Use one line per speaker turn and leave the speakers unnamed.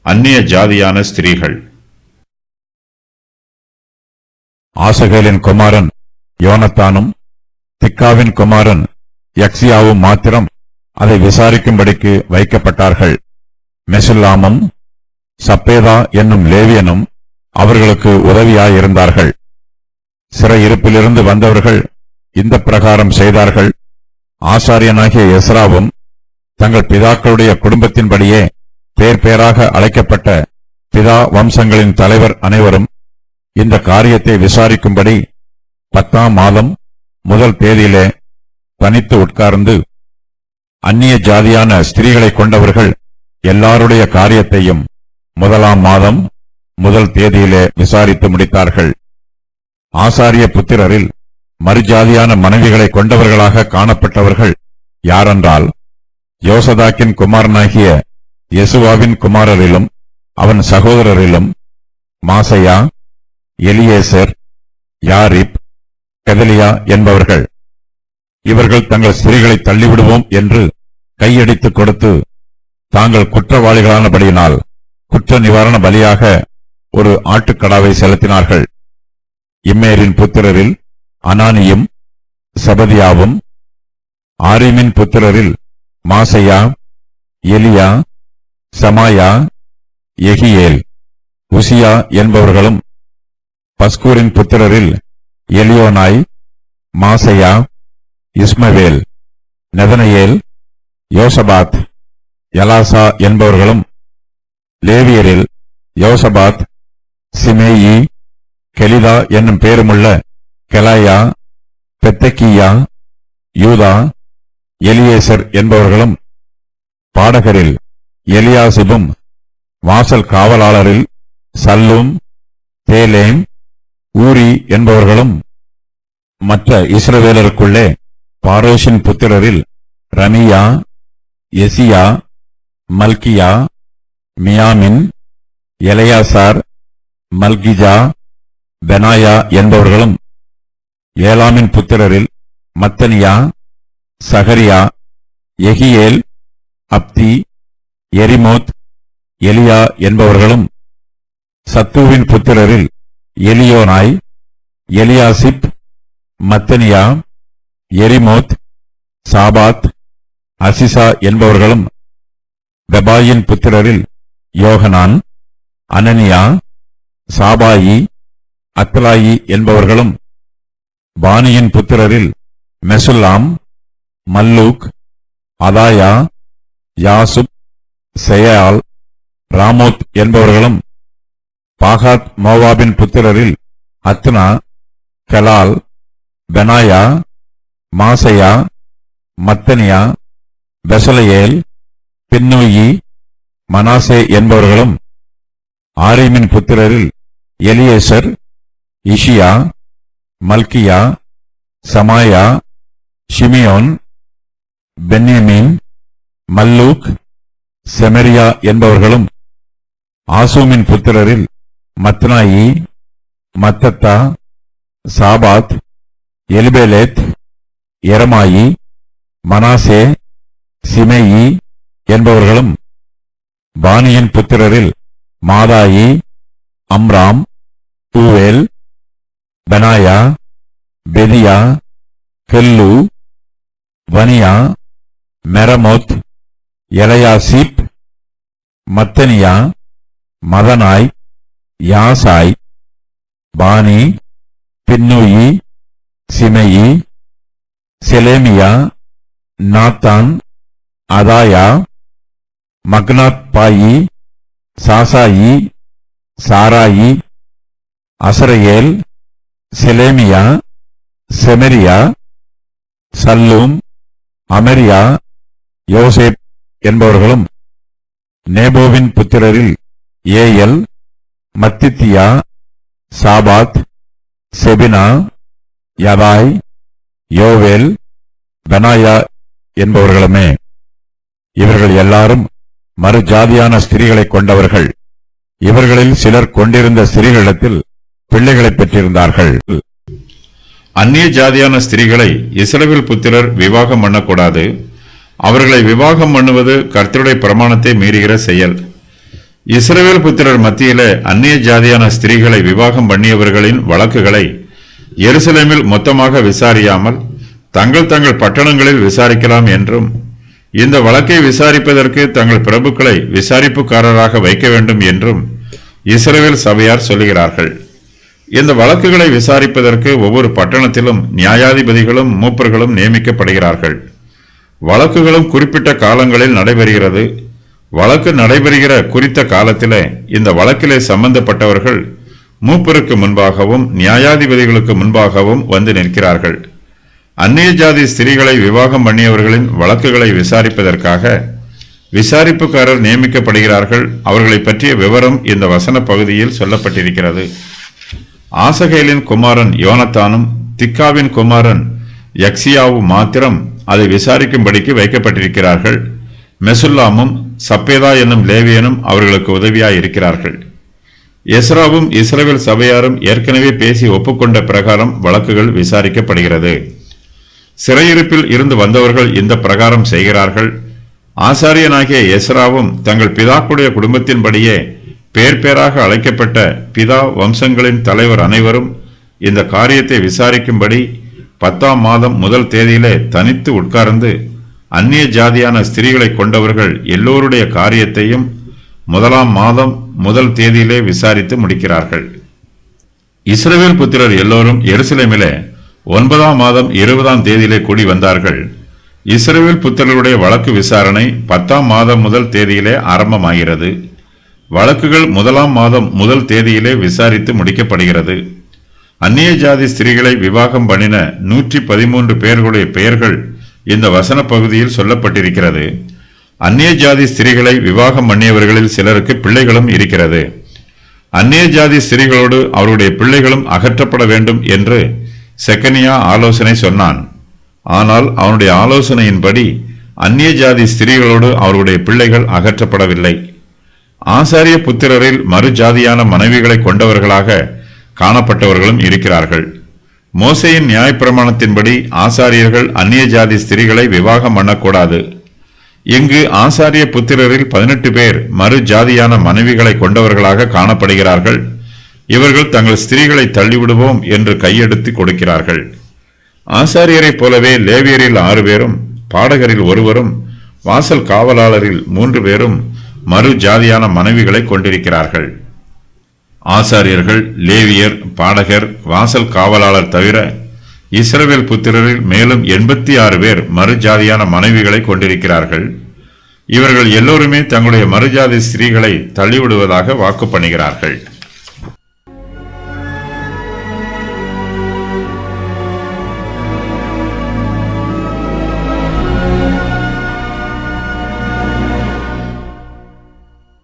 அந்நிய ஜாதியான ஸ்திரீகள்.
ஆசகேலின் குமாரன் யோனத்தானும் திக்காவின் குமாரன் யக்சியாவும் மாத்திரம் அதை விசாரிக்கும்படிக்கு வைக்கப்பட்டார்கள். மெசுல்லாமும் சப்பேதா என்னும் லேவியனும் அவர்களுக்கு உதவியாயிருந்தார்கள். சிறையிருப்பிலிருந்து வந்தவர்கள் இந்த பிரகாரம் செய்தார்கள். ஆசாரியனாகிய எஸ்ராவும் தங்கள் பிதாக்களுடைய குடும்பத்தின்படியே பேர் பேராக அழைக்கப்பட்ட பிதா வம்சங்களின் தலைவர் அனைவரும் இந்த காரியத்தை விசாரிக்கும்படி 10ஆம் மாதம் முதல் தேதியிலே தனித்து உட்கார்ந்து அந்நிய ஜாதியான ஸ்திரீகளை கொண்டவர்கள் எல்லாருடைய காரியத்தையும் 1ஆம் மாதம் முதல் தேதியிலே விசாரித்து முடித்தார்கள். ஆசாரிய புத்திரரில் மறுஜாதியான மனைவிகளை கொண்டவர்களாக காணப்பட்டவர்கள் யாரென்றால், யோசதாக்கின் குமாரனாகிய யெசுவாவின் குமாரரிலும் அவன் சகோதரரிலும் மாசையா, எலியேசர், யாரிப், கெதலியா என்பவர்கள். இவர்கள் தங்கள் ஸ்திரீகளை தள்ளிவிடுவோம் என்று கையடித்துக் கொடுத்து தாங்கள் குற்றவாளிகளானபடியினால் குற்ற நிவாரண பலியாக ஒரு ஆட்டுக்கடாவை செலுத்தினார்கள். இம்மேரின் புத்திரரில் அனானியும் செபதியாவும், ஆரீமின் புத்திரரில் மாசையா, எலியா, சமாயா, எகியேல், உசியா என்பவர்களும், பஸ்கூரின் புத்திரரில் எலியோனாய், மாசையா, இஸ்மவேல், நெதனயேல், யோசபாத், எலாசா என்பவர்களும், லேவியரில் யோசபாத், சிமேயி, கெலிதா என்னும் பேருமுள்ள கெலாயா, பெத்தகியா, யூதா, எலியேசர் என்பவர்களும், பாடகரில் எலியாசிபும், வாசல் காவலாளரில் சல்லூம், தேலேம், ஊரி என்பவர்களும், மற்ற இஸ்ரவேலருக்குள்ளே பாரோஷின் புத்திரரில் ரமியா, எசியா, மல்கியா, மியாமின், எலையாசார், மல்கிஜா, பெனாயா என்பவர்களும், ஏலாமின் புத்திரரில் மத்தனியா, சகரியா, எகியேல், அப்தி, எரிமோத், எலியா என்பவர்களும், சத்தூவின் புத்திரரில் எலியோனாய், எலியாசிப், மத்தனியா, எரிமோத், சாபாத், அசிசா என்பவர்களும், பெபாயின் புத்திரரில் யோகனான், அனனியா, சாபாயி, அத்லாயி என்பவர்களும், பானியின் புத்திரரில் மெசுல்லாம், மல்லூக், அதாயா, யாசுப், செயால், ராமோத் என்பவர்களும், பாகாத் மோவாபின் புத்திரரில் அத்னா, கெலால், பெனாயா, மாசையா, மத்தனியா, பெசலயேல், பின்னூயி, மனாசே என்பவர்களும், ஆரீமின் புத்திரரில் எலியேசர், இஷியா, மல்கியா, சமாயா, ஷிமியோன், பென்யமீன், மல்லூக், செமரியா என்பவர்களும், ஆசூமின் புத்திரரில் மத்னாயி, மத்தத்தா, சாபாத், எலிபேலேத், எரமாயி, மனாசே, சிமேயி என்பவர்களும், பானியின் புத்திரரில் மாதாயி, அம்ராம், ஊவேல், பெனாயா, பெதியா, கெல்லு, வனியா, மெரமோத், எலையாசிப், மத்தனியா, மதனாய், யாசாய், பானி, பின்னூயி, சிமெயி, செலேமியா, நாத்தான், அதாயா, மக்னாத் பாயி, சாசாயி, சாராயி, அசரையேல், செலேமியா, செமரியா, சல்லூம், அமெரியா, யோசேப் என்பவர்களும், நேபோவின் புத்திரரில் ஏயல், மத்தித்தியா, சாபாத், செபினா, யதாய், யோவேல், பெனாயா என்பவர்களுமே. இவர்கள் எல்லாரும் மறுஜாதியான ஸ்திரீகளை கொண்டவர்கள். இவர்களில் சிலர் கொண்டிருந்த ஸ்திரீகளிடத்தில் பிள்ளைகளை பெற்றிருந்தார்கள்.
அந்நிய ஜாதியான ஸ்திரீகளை இஸ்ரவேல் புத்திரர் விவாகம் பண்ணக்கூடாது. அவர்களை விவாகம் பண்ணுவது கர்த்தருடைய பிரமாணத்தை மீறுகிற செயல். இஸ்ரவேல் புத்திரர் மத்தியிலே அந்நிய ஜாதியான ஸ்திரீகளை விவாகம் பண்ணியவர்களின் வழக்குகளை எருசலேமில் மொத்தமாக விசாரியாமல் தங்கள் தங்கள் பட்டணங்களில் விசாரிக்கலாம் என்றும், இந்த வழக்கை விசாரிப்பதற்கு தங்கள் பிரபுக்களை விசாரிப்புக்காரராக வைக்க வேண்டும் என்றும் இஸ்ரவேல் சபையார் சொல்லுகிறார்கள். இந்த வழக்குகளை விசாரிப்பதற்கு ஒவ்வொரு பட்டணத்திலும் நியாயாதிபதிகளும் மூப்பர்களும் நியமிக்கப்படுகிறார்கள். வழக்குகளும் குறிப்பிட்ட காலங்களில் நடைபெறுகிறது. வழக்கு நடைபெறுகிற குறித்த காலத்திலே இந்த வழக்கிலே சம்பந்தப்பட்டவர்கள் மூப்பருக்கு முன்பாகவும் நியாயாதிபதிகளுக்கு முன்பாகவும் வந்து நிற்கிறார்கள். அந்நிய ஜாதி ஸ்திரீகளை விவாகம் பண்ணியவர்களின் வழக்குகளை விசாரிப்பதற்காக விசாரிப்புக்காரர் நியமிக்கப்படுகிறார்கள். அவர்களை பற்றிய விவரம் இந்த வசன பகுதியில் சொல்லப்பட்டிருக்கிறது. ஆசகேலின் குமாரன் யோனத்தானும் திக்காவின் குமாரன் யக்சியாவும் மாத்திரம் அதை விசாரிக்கும்படிக்கு வைக்கப்பட்டிருக்கிறார்கள். மெசுல்லாமும் சப்பேதா என்னும் லேவியனும் அவர்களுக்கு உதவியாய் இருக்கிறார்கள். எஸ்ராவும் இஸ்ரவேல் சபையாரும் ஏற்கனவே பேசி ஒப்புக்கொண்ட பிரகாரம் வழக்குகள் விசாரிக்கப்படுகிறது. சிறையிருப்பில் இருந்து வந்தவர்கள் இந்த பிரகாரம் செய்கிறார்கள். ஆசாரியனாகிய எஸ்ராவும் தங்கள் பிதாக்குடைய குடும்பத்தின்படியே பேர் பேராக அழைக்கப்பட்ட பிதா வம்சங்களின் தலைவர் அனைவரும் இந்த காரியத்தை விசாரிக்கும்படி 10ஆம் மாதம் முதல் தேதியிலே தனித்து உட்கார்ந்து அந்நிய ஜாதியான ஸ்திரீகளை கொண்டவர்கள் எல்லோருடைய காரியத்தையும் 1ஆம் மாதம் முதல் தேதியிலே விசாரித்து முடிக்கிறார்கள். இஸ்ரவேல் புத்திரர் எல்லோரும் எருசலேமிலே 9ஆம் மாதம் 20ஆம் தேதியிலே கூடி வந்தார்கள். இஸ்ரவேல் புத்திரருடைய வழக்கு விசாரணை 10ஆம் மாதம் முதல் தேதியிலே ஆரம்பமாகிறது. வழக்குகள் 1ஆம் மாதம் முதல் தேதியிலே விசாரித்து முடிக்கப்படுகிறது. அந்நிய ஜாதி ஸ்திரீகளை விவாகம் பண்ணின 113 பேர்களுடைய பெயர்கள் இந்த வசன பகுதியில் சொல்லப்பட்டிருக்கிறது. அந்நிய ஜாதி ஸ்திரீகளை விவாகம் பண்ணியவர்களில் சிலருக்கு பிள்ளைகளும் இருக்கிறது. அந்நிய ஜாதி ஸ்திரீகளோடு அவருடைய பிள்ளைகளும் அகற்றப்பட வேண்டும் என்று செக்கனியா ஆலோசனை சொன்னான். ஆனால் அவனுடைய ஆலோசனையின்படி அந்நிய ஜாதி ஸ்திரீகளோடு அவருடைய பிள்ளைகள் அகற்றப்படவில்லை. ஆசாரிய புத்திரரில் மறு ஜாதியான மனைவிகளை கொண்டவர்களாக காணப்பட்டவர்களும் இருக்கிறார்கள். மோசேயின் நியாயப்பிரமாணத்தின்படி ஆசாரியர்கள் அந்நிய ஜாதி ஸ்திரீகளை விவாகம் பண்ணக்கூடாது. இங்கு ஆசாரிய புத்திரரில் 18 பேர் மறு ஜாதியான மனைவிகளை கொண்டவர்களாக காணப்படுகிறார்கள். இவர்கள் தங்கள் ஸ்திரீகளை தள்ளிவிடுவோம் என்று கையெடுத்து கொடுக்கிறார்கள். ஆசாரியரைப் போலவே லேவியரில் 6 பேரும், பாடகரில் ஒருவரும், வாசல் காவலாளரில் 3 பேரும் மறு ஜாதியான மனைவிகளை கொண்டிருக்கிறார்கள். ஆசாரியர்கள், லேவியர், பாடகர், வாசல் காவலாளர் தவிர இஸ்ரவேல் புத்திரரில் மேலும் 86 பேர் மறு ஜாதியான மனைவிகளை கொண்டிருக்கிறார்கள். இவர்கள் எல்லோருமே தங்களுடைய மறுஜாதி ஸ்திரீகளை தள்ளிவிடுவதாக வாக்கு பண்ணுகிறார்கள்.